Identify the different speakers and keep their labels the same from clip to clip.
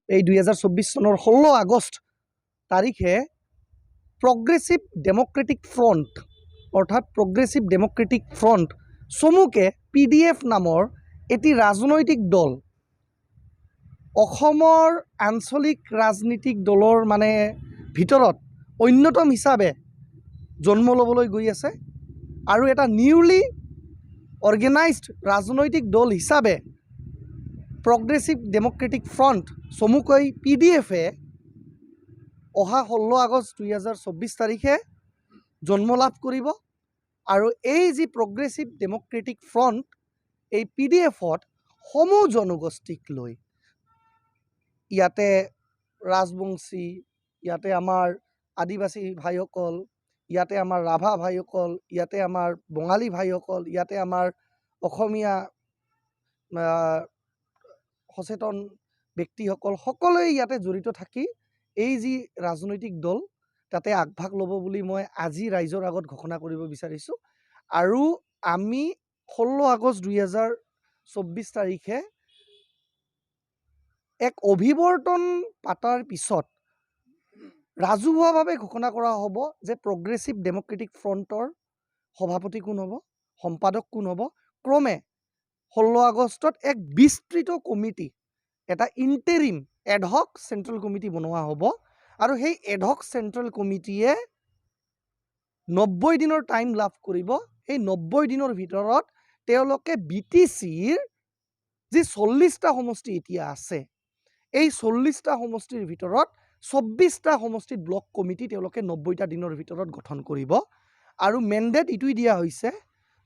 Speaker 1: এই 2024 চনৰ 16 আগষ্ট তাৰিখে প্ৰগ্ৰেছিভ ডেম'ক্ৰেটিক ফ্ৰণ্ট অৰ্থাৎ প্ৰগ্ৰেছিভ ডেম'ক্ৰেটিক ফ্ৰণ্ট চমুকে PDF নামৰ এটি ৰাজনৈতিক দল অসমৰ আঞ্চলিক ৰাজনীতিক দলৰ মানে ভিতৰত অন্যতম হিচাপে জন্ম ল'বলৈ গৈ আছে আৰু এটা নিউলি অৰ্গেনাইজড ৰাজনৈতিক দল হিচাপে প্ৰগ্ৰেছিভ ডেম'ক্ৰেটিক ফ্ৰণ্ট চমুকৈ PDFে অহা 16 আগষ্ট 2024 তাৰিখে জন্ম লাভ কৰিব আৰু এই যি প্ৰগ্ৰেছিভ ডেম'ক্ৰেটিক ফ্ৰণ্ট এই PDFত সমূহ জনগোষ্ঠীক লৈ ইয়াতে ৰাজবংশী ইয়াতে আমাৰ আদিবাসী ভাইসকল ইয়াতে আমাৰ ৰাভা ভাইসকল ইয়াতে আমাৰ বঙালী ভাইসকল ইয়াতে আমাৰ অসমীয়া সচেতন ব্যক্তিসকল সকলোৱে ইয়াতে জড়িত থাকি এই যি ৰাজনৈতিক দল তাতে আগভাগ ল'ব বুলি মই আজি ৰাইজৰ আগত ঘোষণা কৰিব বিচাৰিছোঁ আৰু আমি 16 আগষ্ট 2024 তাৰিখে এক অভিৱৰ্তন পাতাৰ পিছত ৰাজহুৱাভাৱে ঘোষণা কৰা হ'ব যে প্ৰগ্ৰেছিভ ডেম'ক্ৰেটিক ফ্ৰণ্টৰ সভাপতি কোন হ'ব সম্পাদক কোন হ'ব ক্ৰমে 16 আগষ্টত এক বিস্তৃত কমিটি এটা ইণ্টেৰিম এডহক চেণ্ট্ৰেল কমিটি বনোৱা হ'ব আৰু সেই এডহক চেণ্ট্ৰেল কমিটিয়ে 90 দিনৰ টাইম লাভ কৰিব এই 90 দিনৰ ভিতৰত তেওঁলোকে BTCৰ যি 40টা সমষ্টি এতিয়া আছে এই 40টা সমষ্টিৰ ভিতৰত 24টা সমষ্টিত ব্লক কমিটি তেওঁলোকে 90টা দিনৰ ভিতৰত গঠন কৰিব আৰু মেণ্ডেট ইটোই দিয়া হৈছে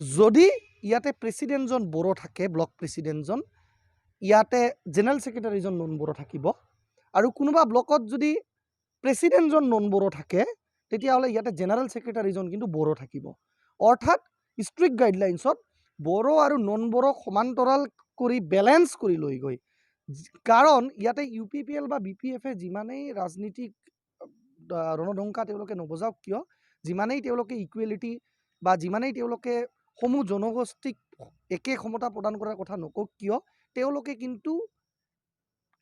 Speaker 1: যদি ইয়াতে প্ৰেছিডেণ্টজন বড়ো থাকে ব্লক প্ৰেছিডেণ্টজন ইয়াতে জেনেৰেল ছেক্ৰেটাৰীজন নন বড়ো থাকিব আৰু কোনোবা ব্লকত যদি প্ৰেছিডেণ্টজন নন বড়ো থাকে তেতিয়াহ'লে ইয়াতে জেনেৰেল ছেক্ৰেটাৰীজন কিন্তু বড়ো থাকিব অৰ্থাৎ ষ্ট্ৰিক্ট গাইডলাইনছত বড়ো আৰু নন বড়ো সমান্তৰাল কৰি বেলেঞ্চ কৰি লৈ গৈ কাৰণ ইয়াতে UPPL বা BPFে যিমানেই ৰাজনীতিক ৰণধংকা তেওঁলোকে নবজাওক কিয় যিমানেই তেওঁলোকে ইকুৱেলিটি বা যিমানেই তেওঁলোকে সমূহ জনগোষ্ঠীক একে ক্ষমতা প্ৰদান কৰাৰ কথা নকওক কিয় তেওঁলোকে কিন্তু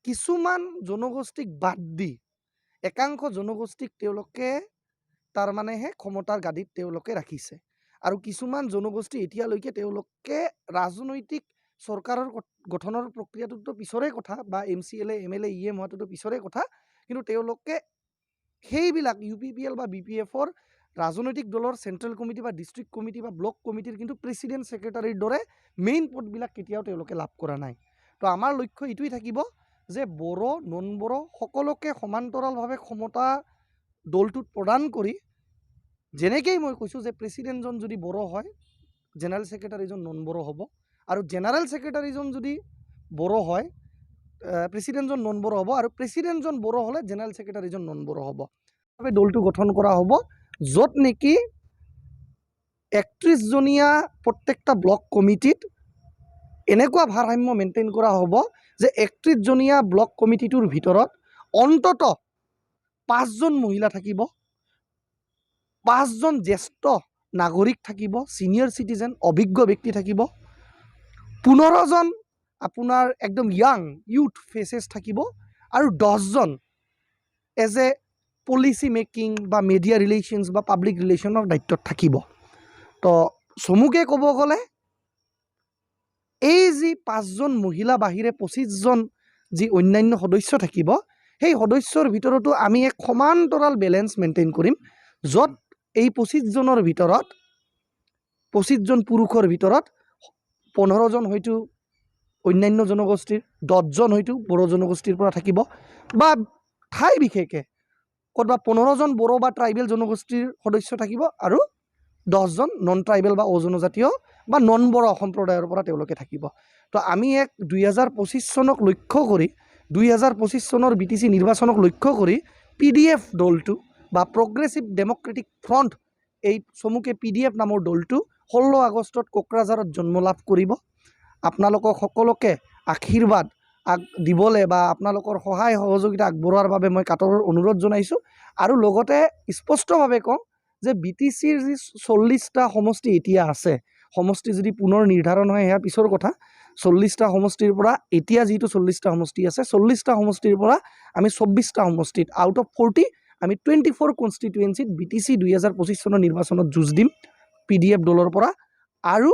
Speaker 1: কিছুমান জনগোষ্ঠীক বাদ দি একাংশ জনগোষ্ঠীক তেওঁলোকে তাৰ মানেহে ক্ষমতাৰ গাদীত তেওঁলোকে ৰাখিছে আৰু কিছুমান জনগোষ্ঠী এতিয়ালৈকে তেওঁলোকে ৰাজনৈতিক চৰকাৰৰ গঠনৰ প্ৰক্ৰিয়াটোতো পিছৰে কথা বা MCLA MLA EM হোৱাটোতো পিছৰে কথা কিন্তু তেওঁলোকে সেইবিলাক UPPL বা BPFৰ ৰাজনৈতিক দলৰ চেণ্ট্ৰেল কমিটি বা ডিষ্ট্ৰিক্ট কমিটি বা ব্লক কমিটিৰ কিন্তু প্ৰেছিডেণ্ট ছেক্ৰেটাৰীৰ দৰে মেইন পদবিলাক কেতিয়াও তেওঁলোকে লাভ কৰা নাই তো আমাৰ লক্ষ্য এইটোৱেই থাকিব যে বড়ো নন বড়ো সকলোকে সমান্তৰালভাৱে ক্ষমতা দলটোত প্ৰদান কৰি যেনেকৈ মই কৈছোঁ যে প্ৰেছিডেণ্টজন যদি বড়ো হয় জেনেৰেল ছেক্ৰেটাৰীজন নন বড়ো হ'ব আৰু জেনেৰেল ছেক্ৰেটাৰীজন যদি বড়ো হয় প্ৰেছিডেণ্টজন নন বড়ো হ'ব আৰু প্ৰেছিডেণ্টজন বড়ো হ'লে জেনেৰেল ছেক্ৰেটাৰীজন নন বড়ো হ'ব দলটো গঠন কৰা হ'ব য'ত নেকি 31জনীয়া প্ৰত্যেকটা ব্লক কমিটিত এনেকুৱা ভাৰসাম্য মেইনটেইন কৰা হ'ব যে 31জনীয়া ব্লক কমিটিটোৰ ভিতৰত অন্তত 5জন মহিলা থাকিব 5জন জ্যেষ্ঠ নাগৰিক থাকিব ছিনিয়ৰ চিটিজেন অভিজ্ঞ ব্যক্তি থাকিব 15জন আপোনাৰ একদম ইয়াং ইউথ ফেচেছ থাকিব আৰু 10জন এজ এ পলিচি মেকিং বা মিডিয়া ৰিলেশ্যনছ বা পাব্লিক ৰিলেশ্যনৰ দায়িত্বত থাকিব তো চমুকে ক'ব গ'লে এই যি 5জন মহিলা বাহিৰে 25জন যি অন্যান্য সদস্য থাকিব সেই সদস্যৰ ভিতৰতো আমি এক সমান্তৰাল বেলেঞ্চ মেইনটেইন কৰিম য'ত এই 25জনৰ ভিতৰত 25জন পুৰুষৰ ভিতৰত 15জন হয়তো অন্যান্য জনগোষ্ঠীৰ 10জন হয়তো বড়ো জনগোষ্ঠীৰ পৰা থাকিব বা ঠাই বিশেষে ক'ৰবাত 15জন বড়ো বা ট্ৰাইবেল জনগোষ্ঠীৰ সদস্য থাকিব আৰু 10জন নন ট্ৰাইবেল বা অজনজাতীয় বা নন বড়ো সম্প্ৰদায়ৰ পৰা তেওঁলোকে থাকিব তো আমি এক 2025 চনক লক্ষ্য কৰি 2025 চনৰ BTC নিৰ্বাচনক লক্ষ্য কৰি PDF দলটো বা প্ৰগ্ৰেছিভ ডেম'ক্ৰেটিক ফ্ৰণ্ট এই চমুকে PDF নামৰ দলটো 16 আগষ্টত কোকৰাঝাৰত জন্ম লাভ কৰিব আপোনালোকক সকলোকে আশীৰ্বাদ দিবলৈ বা আপোনালোকৰ সহায় সহযোগিতা আগবঢ়োৱাৰ বাবে মই কাতৰৰ অনুৰোধ জনাইছোঁ আৰু লগতে স্পষ্টভাৱে কওঁ যে BTCৰ যি 40টা সমষ্টি এতিয়া আছে সমষ্টি যদি পুনৰ নিৰ্ধাৰণ হয় সেয়া পিছৰ কথা 40টা সমষ্টিৰ পৰা এতিয়া যিটো 40টা সমষ্টি আছে 40টা সমষ্টিৰ পৰা আমি 24টা সমষ্টিত আউট অফ 40 আমি 24 কনষ্টিটুৱেঞ্চিত BTC 2025 চনৰ নিৰ্বাচনত যুঁজ দিম PDF দলৰ পৰা আৰু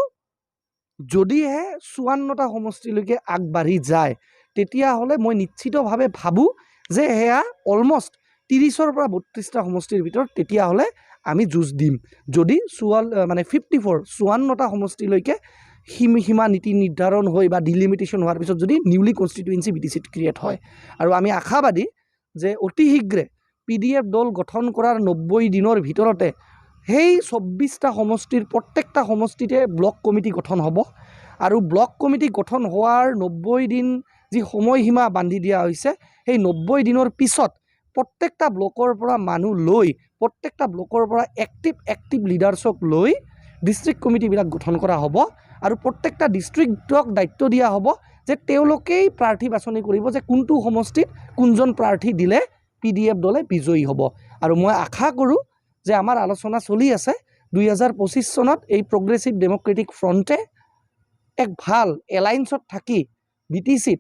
Speaker 1: যদিহে 54টা সমষ্টিলৈকে আগবাঢ়ি যায় তেতিয়াহ'লে মই নিশ্চিতভাৱে ভাবোঁ যে সেয়া অলমষ্ট 30ৰ পৰা 32টা সমষ্টিৰ ভিতৰত তেতিয়াহ'লে আমি যুঁজ দিম যদি 54টা সমষ্টিলৈকে সীমা নীতি নিৰ্ধাৰণ হৈ বা ডিলিমিটেশ্যন হোৱাৰ পিছত যদি নিউলি কনষ্টিটুৱেঞ্চি BTCত ক্ৰিয়েট হয় আৰু আমি আশাবাদী যে অতি শীঘ্ৰে PDF দল গঠন কৰাৰ 90 দিনৰ ভিতৰতে সেই 24টা সমষ্টিৰ প্ৰত্যেকটা সমষ্টিতে ব্লক কমিটি গঠন হ'ব আৰু ব্লক কমিটি গঠন হোৱাৰ 90 দিন যি সময়সীমা বান্ধি দিয়া হৈছে সেই 90 দিনৰ পিছত প্ৰত্যেকটা ব্লকৰ পৰা মানুহ লৈ প্ৰত্যেকটা ব্লকৰ পৰা এক্টিভ লিডাৰ্ছক লৈ ডিষ্ট্ৰিক্ট কমিটিবিলাক গঠন কৰা হ'ব আৰু প্ৰত্যেকটা ডিষ্ট্ৰিক্টক দায়িত্ব দিয়া হ'ব যে তেওঁলোকেই প্ৰাৰ্থী বাছনি কৰিব যে কোনটো সমষ্টিত কোনজন প্ৰাৰ্থী দিলে PDF দলে বিজয়ী হ'ব আৰু মই আশা কৰোঁ যে আমাৰ আলোচনা চলি আছে 2025 চনত এই প্ৰগ্ৰেছিভ ডেমক্ৰেটিক ফ্ৰণ্টে এক ভাল এলায়েন্সত থাকি BTCত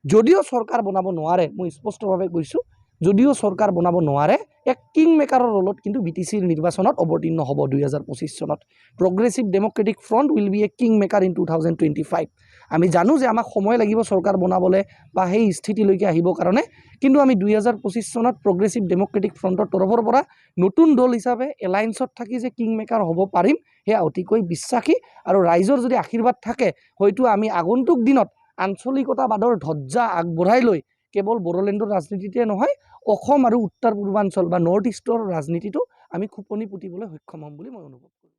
Speaker 1: যদিও চৰকাৰ বনাব নোৱাৰে মই স্পষ্টভাৱে কৈছোঁ যদিও চৰকাৰ বনাব নোৱাৰে এক কিং মেকাৰৰ ৰোলত কিন্তু BTCৰ নিৰ্বাচনত অৱতীৰ্ণ হ'ব 2025 চনত progressive democratic front will B a king maker in 2025 আমি জানো যে আমাক সময় লাগিব চৰকাৰ বনাবলৈ বা সেই স্থিতিলৈকে আহিবৰ কাৰণে কিন্তু আমি 2025 চনত প্ৰগ্ৰেছিভ ডেমক্ৰেটিক ফ্ৰণ্টৰ তৰফৰ পৰা নতুন দল হিচাপে এলায়েন্সত থাকি যে কিং মেকাৰ হ'ব পাৰিম সেয়া অতিকৈ বিশ্বাসী আৰু ৰাইজৰ যদি আশীৰ্বাদ থাকে হয়তো আমি আগন্তুক দিনত আঞ্চলিকতাবাদৰ ধ্বজা আগবঢ়াই লৈ কেৱল বড়োলেণ্ডৰ ৰাজনীতিতে নহয় অসম আৰু উত্তৰ পূৰ্বাঞ্চল বা নৰ্থ ইষ্টৰ ৰাজনীতিটো আমি খুপনি পুতিবলৈ সক্ষম হ'ম বুলি মই অনুভৱ কৰোঁ